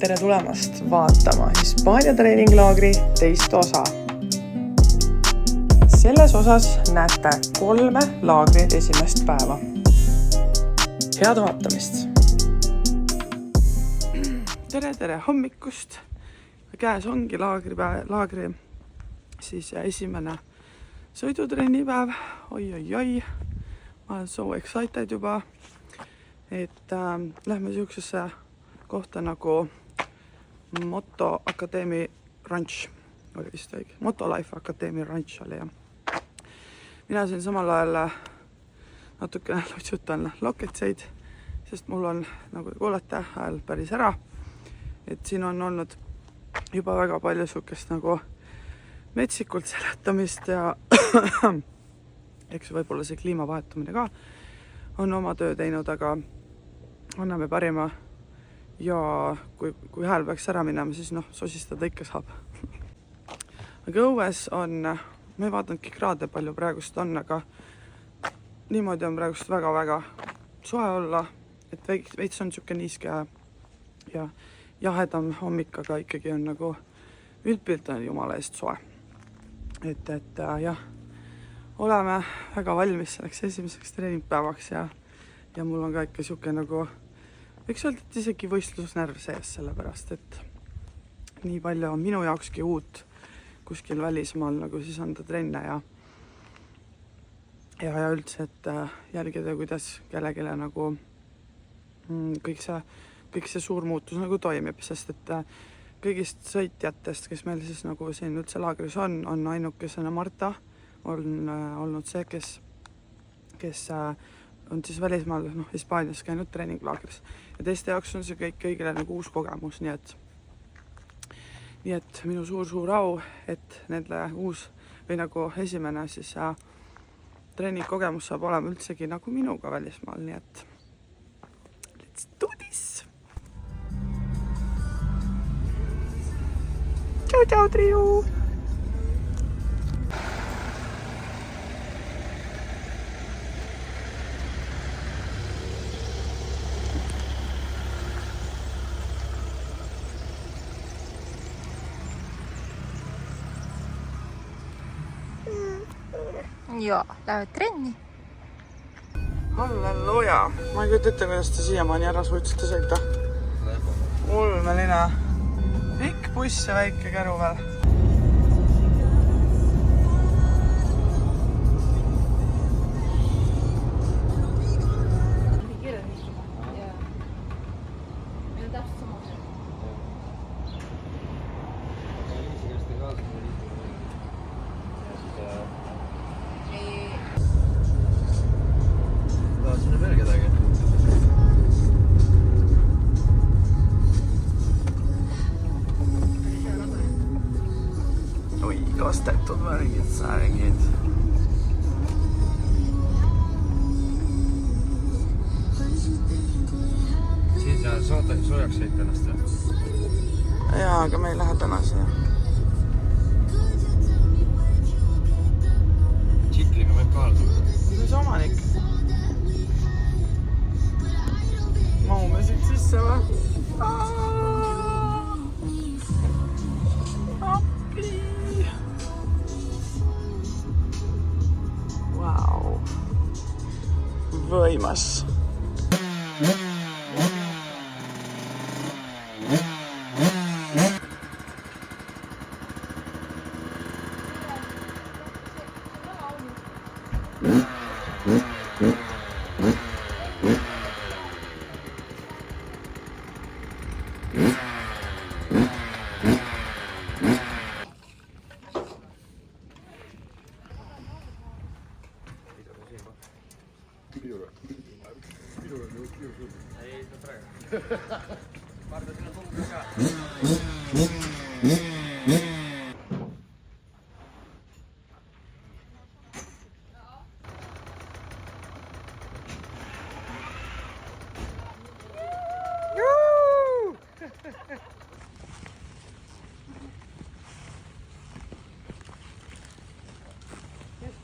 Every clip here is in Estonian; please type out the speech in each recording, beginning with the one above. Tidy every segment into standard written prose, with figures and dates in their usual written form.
Tere tulemast vaatama Hispaania treeninglaagri teist osa. Selles osas näete 3 laagri esimest päeva. Head vaatamist! Tere hommikust! Käes ongi laagri siis esimene sõidutrennipäev. Oi. Ma olen so excited juba, et lähme siuksesse kohta nagu Moto Akadeemi Ranch oli vist õige. Moto Life Akadeemi Ranch oli ja mina siin samal ajal natukene lutsutan loketseid, sest mul on, nagu te kuulete, hääl päris ära. Et siin on olnud juba väga palju sukest nagu metsikult seletamist ja eks võib-olla see kliimavahetumine ka on oma töö teinud, aga anname parima ja kui hääl peaks ära minema, siis sosistada ikka saab. Aga õues on, ma ei vaadanudki kraade palju praegust on, aga niimoodi on praegust väga-väga soe olla, et veits on siuke niiske ja jahedam hommik, aga ikkagi on nagu üldpilt on jumala eest soe. Et jah, oleme väga valmis selleks esimeseks treeningpäevaks ja mul on ka ikka siuke nagu võiks öelda, et isegi võistlusnärv sees, sellepärast, et nii palju on minu jaokski uut kuskil välismaal nagu siis anda trenne ja üldse, et jälgida, kuidas kellelegi nagu kõik see suur muutus nagu toimib, sest et kõigist sõitjatest, kes meil siis nagu siin üldse laagris on ainukesena Marta on olnud see, kes on siis välismaal Hispaanias käinud treeninglaagris. Ja teiste jaoks on see kõigile nagu uus kogemus, nii et minu suur au, et nendele uus või nagu esimene siis treeningkogemus saab olema üldsegi nagu minuga välismaal, nii et let's do this! Ciao, trio! Joo, lähed trenni? Halleluja! Ma ei kujuta ette, kuidas te siiamaani ära suutsite sõita. Ulmeline. Pikk buss ja väike käru veel. Kastetud värgid. Siis soojaks sõita ennast ja? Jaa, aga me ei lähe täna siia. Tšikliga võib ka olla. Mis omanik? Mahume siit sisse või? Võimas.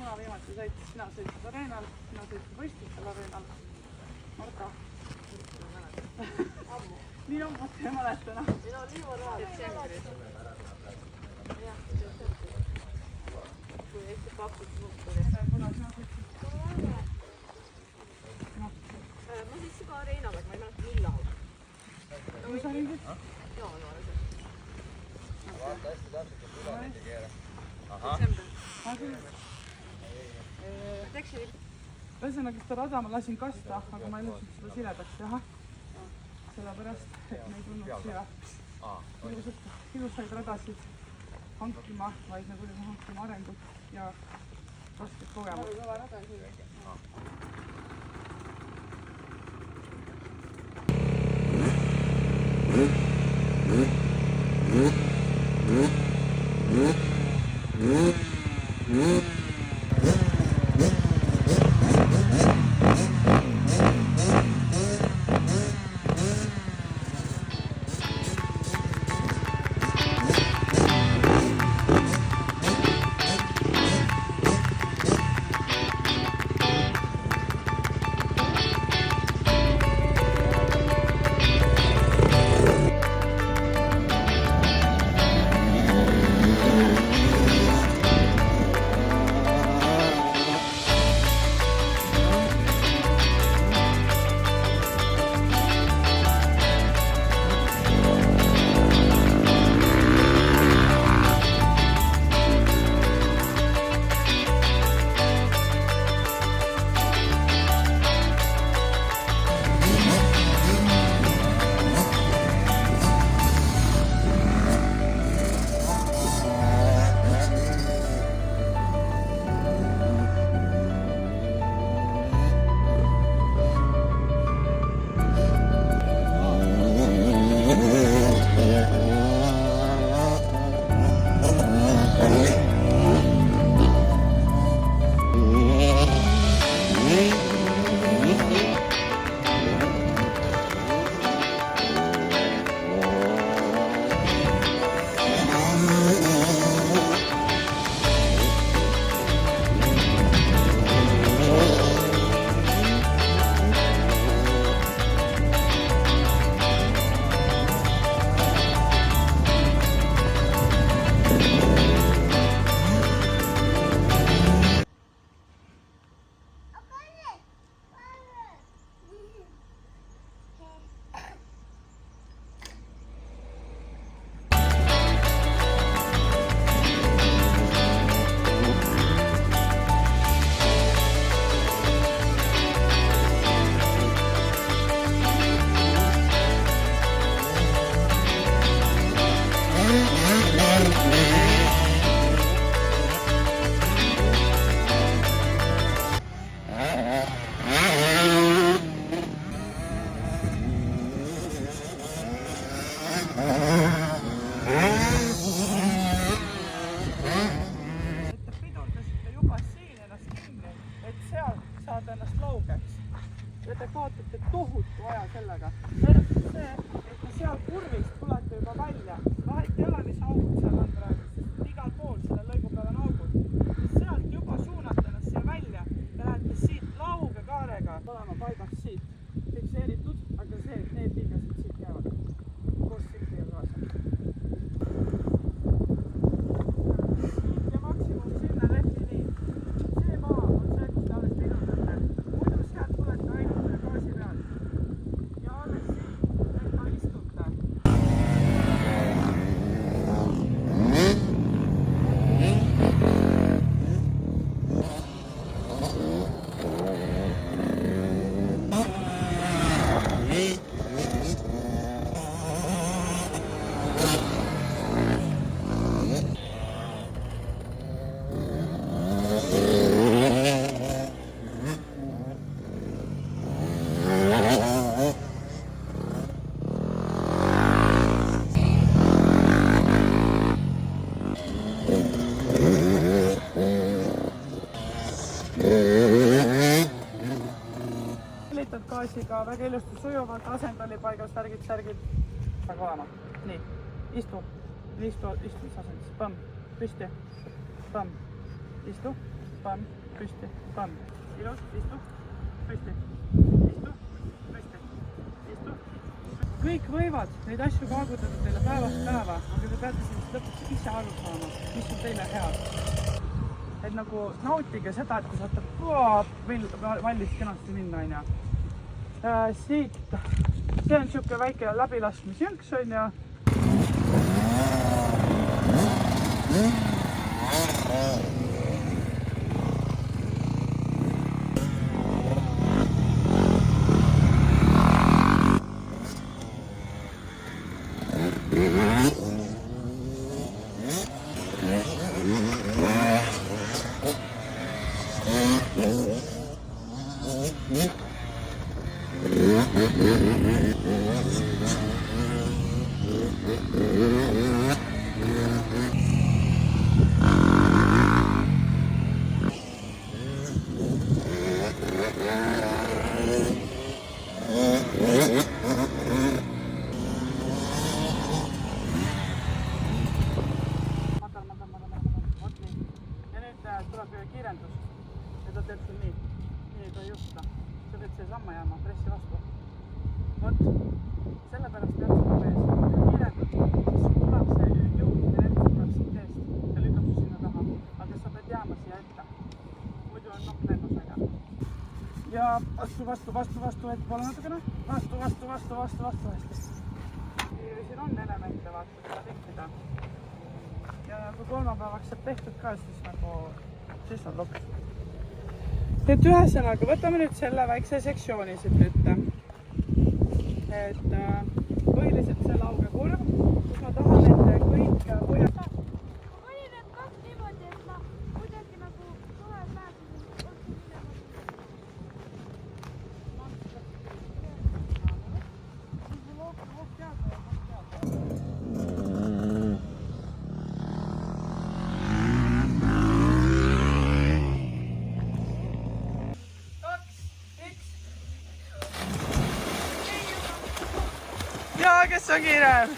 Kuna viimati sõitis, sina sõitsid areenal, sina sõitsid võistlustel areenal. Marta. Nii on, ma mäletan. Kui Eesti pakkus nuppuri. Ma siis ka Reinaga, ma ei mäleta millal. Kui sa ringid? Jaanuaris. Vaata hästi täpselt, et üle keera. Ühesõnaga seda rada ma lasin kasta, aga ma ei lasin seda siledaks teha. Sellepärast, et me ei tulnud siia ilusaid radasid hankima, vaid me tulime hankima arengut ja rasket kogemust. ja te kaotate tohutu aja sellega. Eriti see, et te seal kurvist tulete juba välja. Vahet ei ole, mis augud seal on praegu, sest igal pool selle lõigu peal on augud. Sealt juba suunate ennast siia välja ja lähete siit lauge kaarega olema paigas siit. Fikseeritud, aga see, et need liigased siit jäävad. Koos sikliga kaasa. Siit ja maksimum sinna lehvini. See maa on see, kus te alles pidurdate. Muidu sealt tulete ainult gaasi peal. Ja alles siit, et ma istute. Lütad gaasiga väga ilusti sujuvalt, asend oli paigas, särgid väga olema. Nii, istu istumisasendis, pamm, püsti, pamm, istu, pamm, püsti, pamm, ilus, istu, püsti, istu, püsti, istu. kõik võivad neid asju kaagutada teile päevast päeva, aga te peate sellest lõpuks ise aru saama, mis on teile head. Et nagu nautige seda, et kui saate vallis kenasti minna, on ju. Siit, see on siuke väike läbilaskmisjõnks, on ju. Kiirendus ja ta teeb sul nii ei tohi juhtuda. Sa pead see samma jääma pressi vastu. Vot, sellepärast peab sul mees kiirendus, siis sul tuleb see jõud ja nendest tuleb siit eest ja lükkab su sinna taha. Aga sa pead jääma siia ette. Muidu on nokk lennusega. Ja vastu, et pole natukene. Vastu. Siin on elemente vaata, seda tekkida. Ja kui kolmapäevaks saab tehtud ka, siis on loks. Et ühesõnaga, võtame nüüd selle väikse sektsiooni siit ette. Et põhiliselt see laugekurv, kus ma tahan, et kõik hoiab. Ma panin need kaks niimoodi, et ma kuidagi nagu suve Ja, kes on kiire?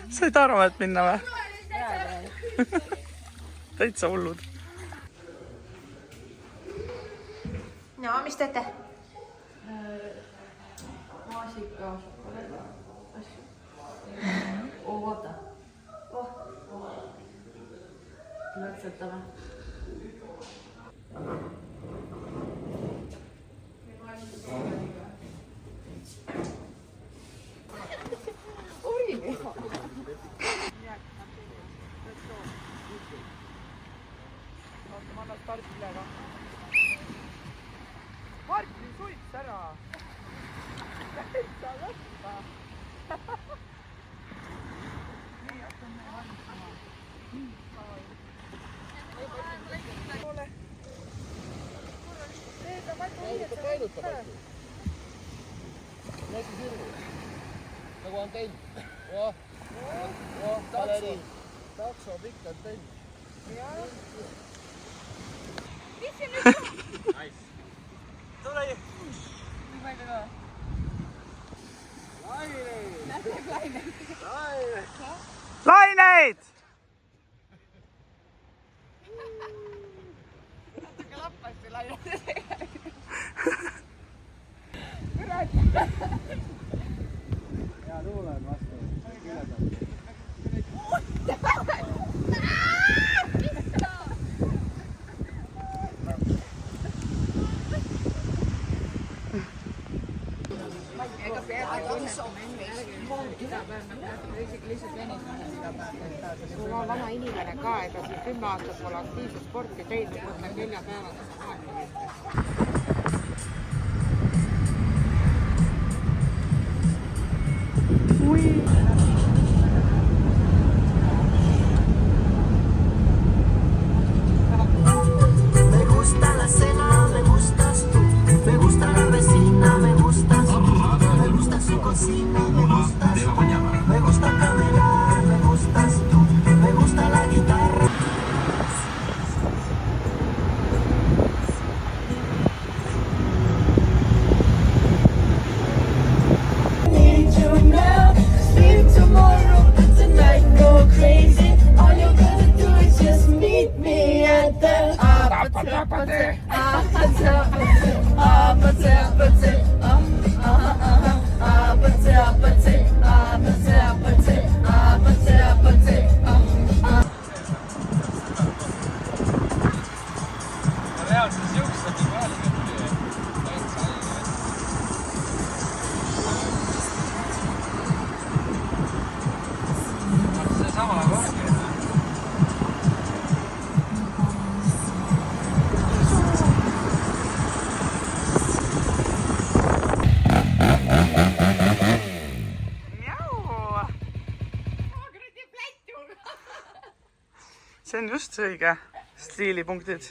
Said aru, et minna või? Täitsa hullud. No, mis teete? Maasika, asju. Vaata. Lõtsetame. Ma annan stardile ka. Martin suits ära! Täitsa võtta! Nii, hakkame valmistama. Näitis hirmu. Nagu antenn. Valeri. Takso pikk antenn. Mis see nüüd on? Tule! Nii palju ka. Laineid! Natuke lappasti laineid. Hea tuule on vastu. Mul on vana inimene ka, ega see 10 aastat pole aktiivset sporti teinud, mõtlen 4 päevaga saab aega Me gusta la cena, me gustas tú, me gusta la vecina, me gustas tú, me gusta su cocina, me gustas tú, me gusta caminar, me gustas tú, me gusta la guitarra. Reaalselt siuksed nagu häälga tuli. See sama korgi. See on just see õige stiilipunktid.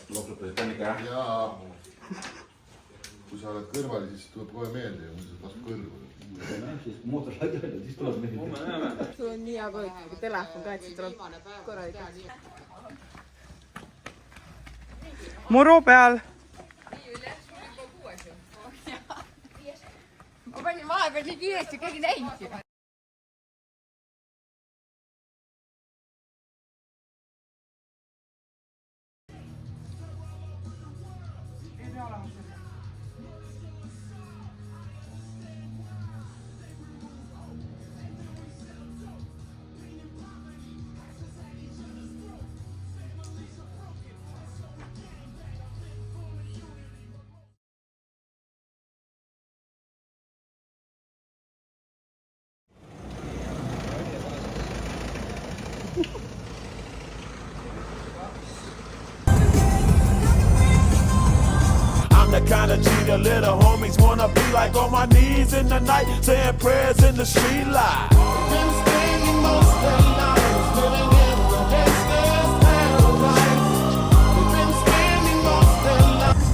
Loksutasid tännika, jah? Jaa. Kui sa oled kõrval, siis tuleb kohe meelde ja muidu tasub kõrvu. Siis mootor saadi välja, siis tuleb meelde. Sul on nii hea kui telefon ka, et siis tuleb korralikult. Muru peal. Ma panin vahepeal nii kiiresti, keegi näinud. I'm the kind of G the little homies wanna be like, on my knees in the night, saying prayers in the street light. Been spending most of their lives living in the gangster's paradise. We've been spending most of their lives.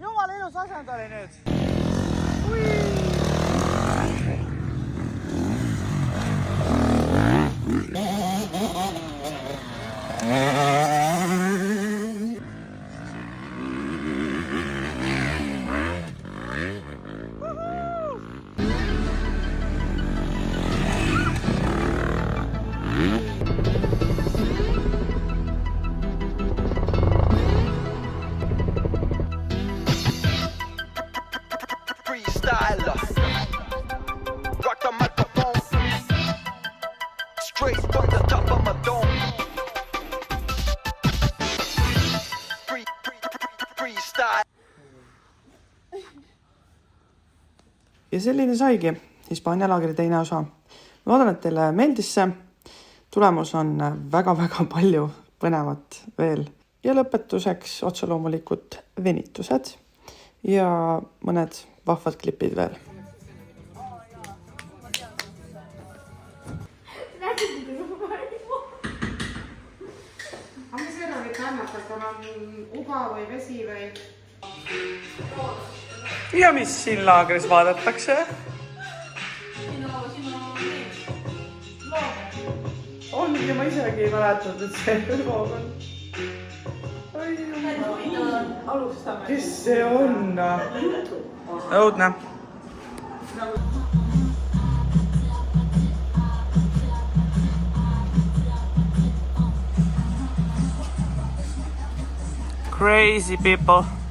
Jumala ilus asend oli nüüd. ja selline saigi Hispaania laagri teine osa. Loodan, et teile meeldis see. Tulemus on väga-väga palju põnevat veel. Ja lõpetuseks otse loomulikult venitused ja mõned vahvad klipid veel. Aga mis veel on, et annatab, tal on uba või vesi või? Ja mis siin laagris vaadatakse? Ongi, ma isegi ei mäletanud, et see loog on. Kes see on? Õudne. Crazy people.